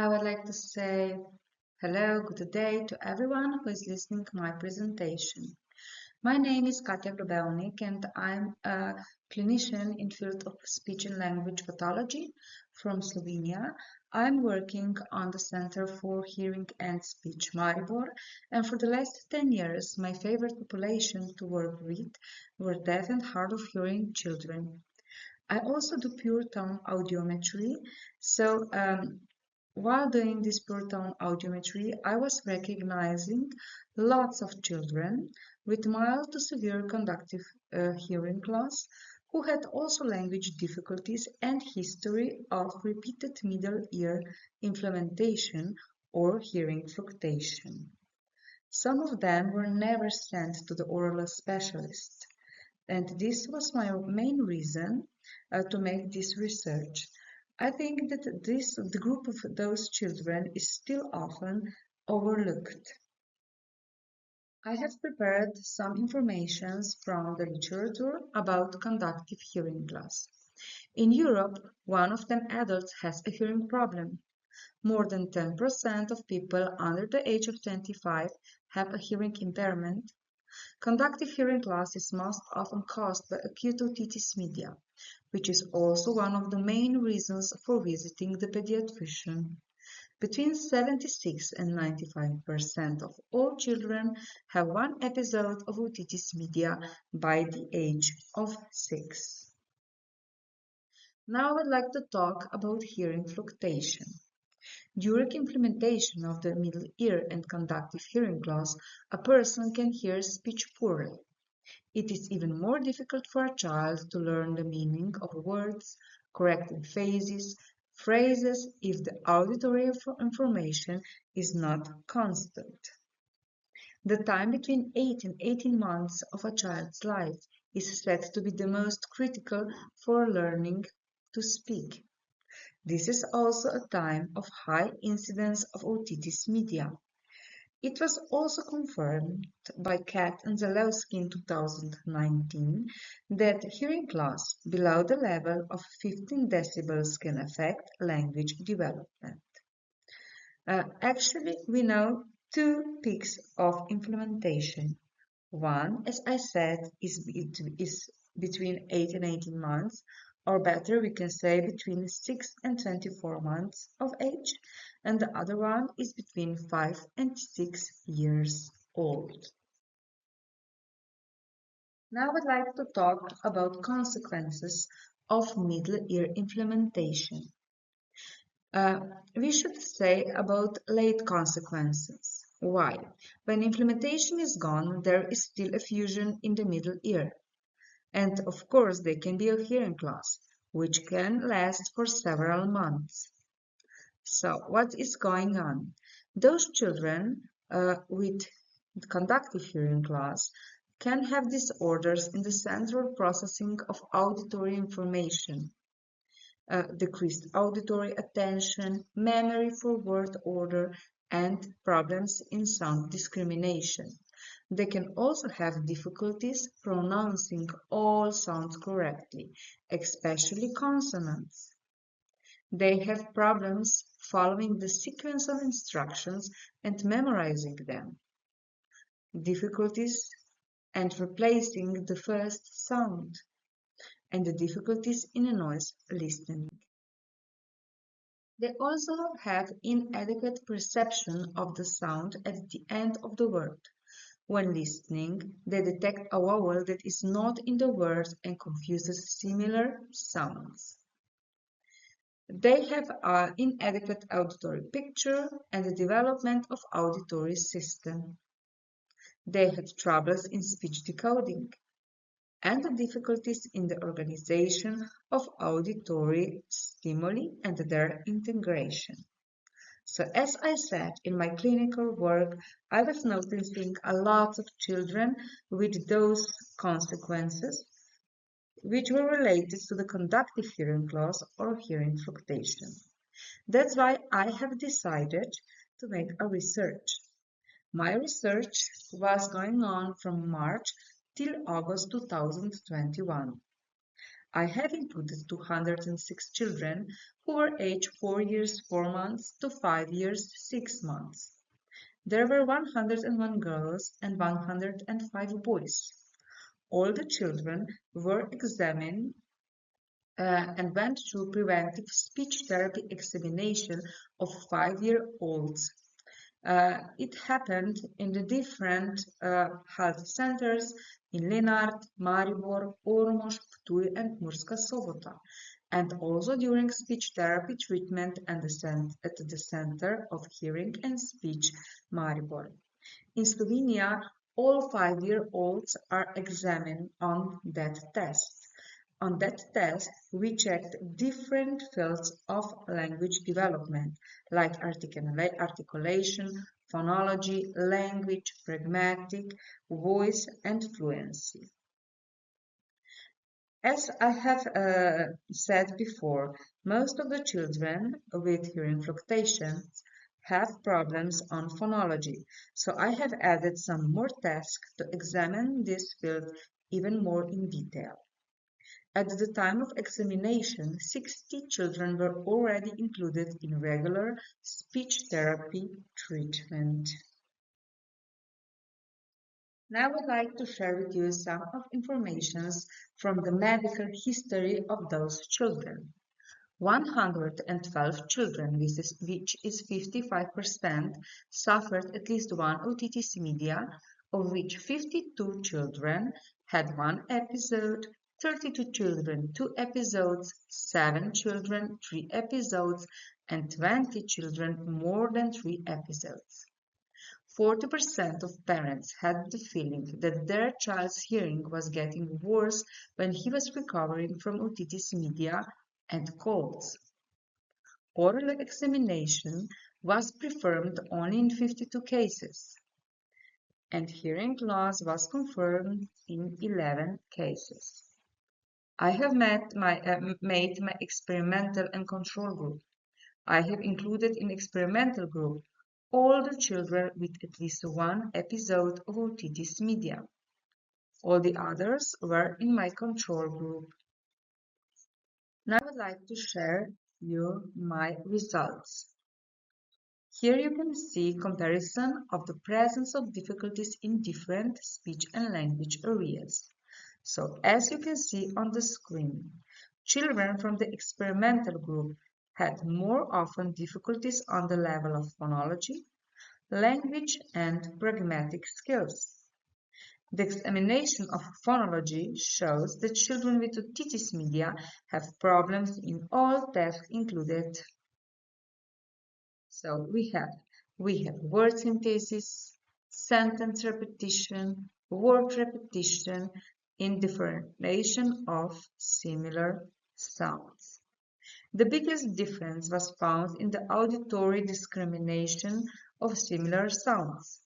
I would like to say hello, good day to everyone who is listening to my presentation. My name is Katja Globevnik and I'm a clinician in field of speech and language pathology from Slovenia. I'm working on the Center for Hearing and Speech Maribor, and for the last 10 years my favorite population to work with were deaf and hard of hearing children. I also do pure tone audiometry, so while doing this pure tone audiometry, I was recognizing lots of children with mild to severe conductive hearing loss who had also language difficulties and history of repeated middle ear inflammation or hearing fluctuation. Some of them were never sent to the oral specialist, and this was my main reason to make this research. I think that the group of those children is still often overlooked. I have prepared some information from the literature about conductive hearing loss. In Europe, 1 of 10 adults has a hearing problem. More than 10% of people under the age of 25 have a hearing impairment. Conductive hearing loss is most often caused by acute otitis media, which is also one of the main reasons for visiting the pediatrician. Between 76 and 95% of all children have one episode of otitis media by the age of 6. Now I would like to talk about hearing fluctuation. During implementation of the middle ear and conductive hearing loss, a person can hear speech poorly. It is even more difficult for a child to learn the meaning of words, correcting phrases, if the auditory information is not constant. The time between 8 and 18 months of a child's life is said to be the most critical for learning to speak. This is also a time of high incidence of otitis media. It was also confirmed by Katja and Zalewski in 2019 that hearing loss below the level of 15 decibels can affect language development. Actually, we know 2 peaks of implementation. One, as I said, is between 8 and 18 months, or better, we can say between 6 and 24 months of age, and the other one is between 5 and 6 years old. Now I'd like to talk about consequences of middle ear inflammation. We should say about late consequences. Why? When inflammation is gone, there is still a fusion in the middle ear. And of course, there can be a hearing loss, which can last for several months. So, what is going on? Those children with conductive hearing loss can have disorders in the central processing of auditory information, decreased auditory attention, memory for word order, and problems in sound discrimination. They can also have difficulties pronouncing all sounds correctly, especially consonants. They have problems following the sequence of instructions and memorizing them. Difficulties and replacing the first sound, and the difficulties in a noise listening. They also have inadequate perception of the sound at the end of the word. When listening, they detect a vowel that is not in the word and confuses similar sounds. They have an inadequate auditory picture and the development of auditory system. They have troubles in speech decoding and the difficulties in the organization of auditory stimuli and their integration. So as I said, in my clinical work, I was noticing a lot of children with those consequences, which were related to the conductive hearing loss or hearing fluctuation. That's why I have decided to make a research. My research was going on from March till August 2021. I have included 206 children who were aged 4 years 4 months to 5 years 6 months. There were 101 girls and 105 boys. All the children were examined and went through preventive speech therapy examination of 5-year-olds. It happened in the different health centers in Lenart, Maribor, Ormož, Ptuj and Murska Sobota, and also during speech therapy treatment at the Center of Hearing and Speech, Maribor. In Slovenia, all 5-year-olds are examined on that test. On that test, we checked different fields of language development, like articulation, phonology, language, pragmatic, voice, and fluency. As I have said before, most of the children with hearing fluctuations have problems on phonology, so I have added some more tasks to examine this field even more in detail. At the time of examination, 60 children were already included in regular speech therapy treatment. Now I would like to share with you some of information from the medical history of those children. 112 children, which is 55%, suffered at least one otitis media, of which 52 children had one episode, 32 children 2 episodes, 7 children 3 episodes, and 20 children more than 3 episodes. 40% of parents had the feeling that their child's hearing was getting worse when he was recovering from otitis media and colds. Oral examination was performed only in 52 cases, and hearing loss was confirmed in 11 cases. I have made my experimental and control group. I have included in experimental group all the children with at least one episode of otitis media. All the others were in my control group. Now I would like to share you my results. Here you can see comparison of the presence of difficulties in different speech and language areas. So as you can see on the screen, children from the experimental group had more often difficulties on the level of phonology, language, and pragmatic skills. The examination of phonology shows that children with otitis media have problems in all tasks included. So we have word synthesis, sentence repetition, word repetition, indifferentiation of similar sounds. The biggest difference was found in the auditory discrimination of similar sounds.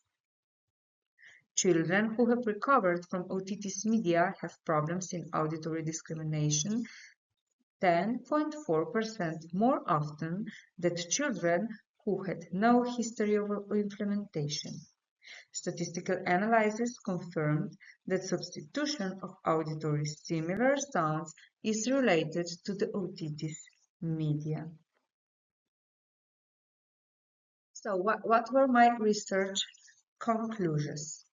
Children who have recovered from otitis media have problems in auditory discrimination 10.4% more often than children who had no history of implementation. Statistical analysis confirmed that substitution of auditory similar sounds is related to the otitis media. So what were my research conclusions?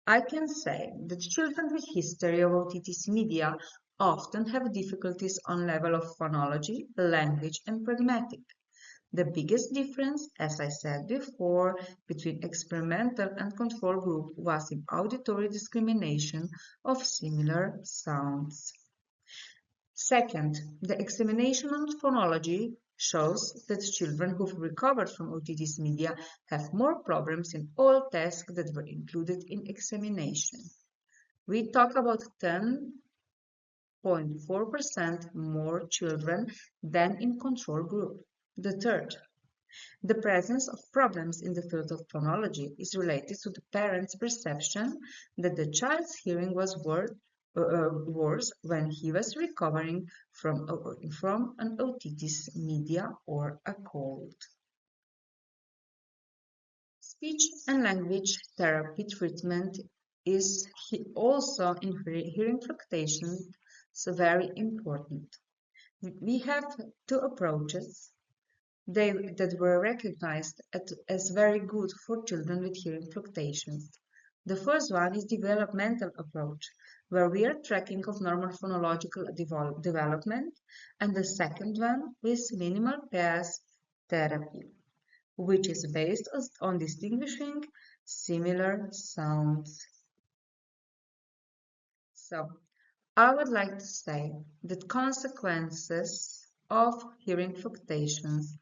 I can say that children with history of otitis media often have difficulties on level of phonology, language, and pragmatic. The biggest difference, as I said before, between experimental and control group was in auditory discrimination of similar sounds. Second, the examination on phonology shows that children who've recovered from otitis media have more problems in all tasks that were included in examination. We talk about 10.4% more children than in control group. The third, the presence of problems in the field of phonology is related to the parent's perception that the child's hearing was worse when he was recovering from an otitis media or a cold. Speech and language therapy treatment is also in hearing fluctuations, so very important. We have two approaches that were recognized as very good for children with hearing fluctuations. The first one is developmental approach, where we are tracking of normal phonological development, and the second one is minimal pass therapy, which is based on distinguishing similar sounds. So, I would like to say that consequences of hearing fluctuations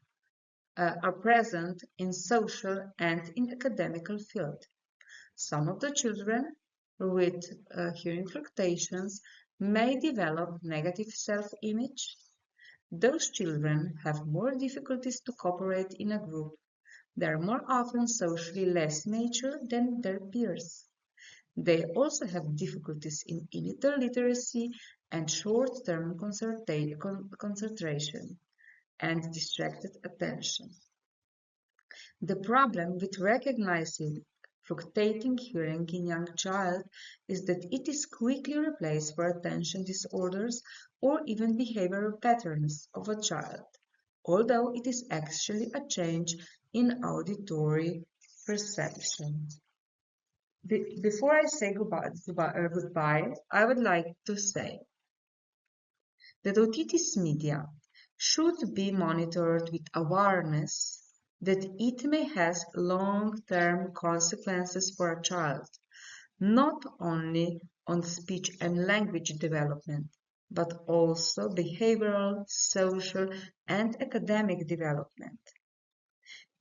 are present in social and in academical field. Some of the children with hearing fluctuations may develop negative self-image. Those children have more difficulties to cooperate in a group. They are more often socially less mature than their peers. They also have difficulties in literacy and short-term concentration and distracted attention. The problem with recognizing fluctuating hearing in young child is that it is quickly replaced for attention disorders or even behavioral patterns of a child, although it is actually a change in auditory perception. Before I say goodbye, I would like to say that otitis media should be monitored with awareness that it may have long-term consequences for a child, not only on speech and language development, but also behavioral, social, and academic development.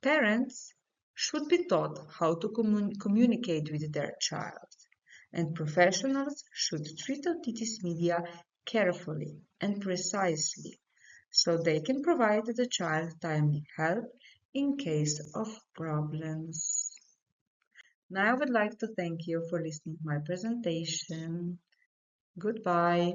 Parents should be taught how to communicate with their child, and professionals should treat otitis media carefully and precisely so they can provide the child timely help in case of problems. Now I would like to thank you for listening to my presentation. Goodbye.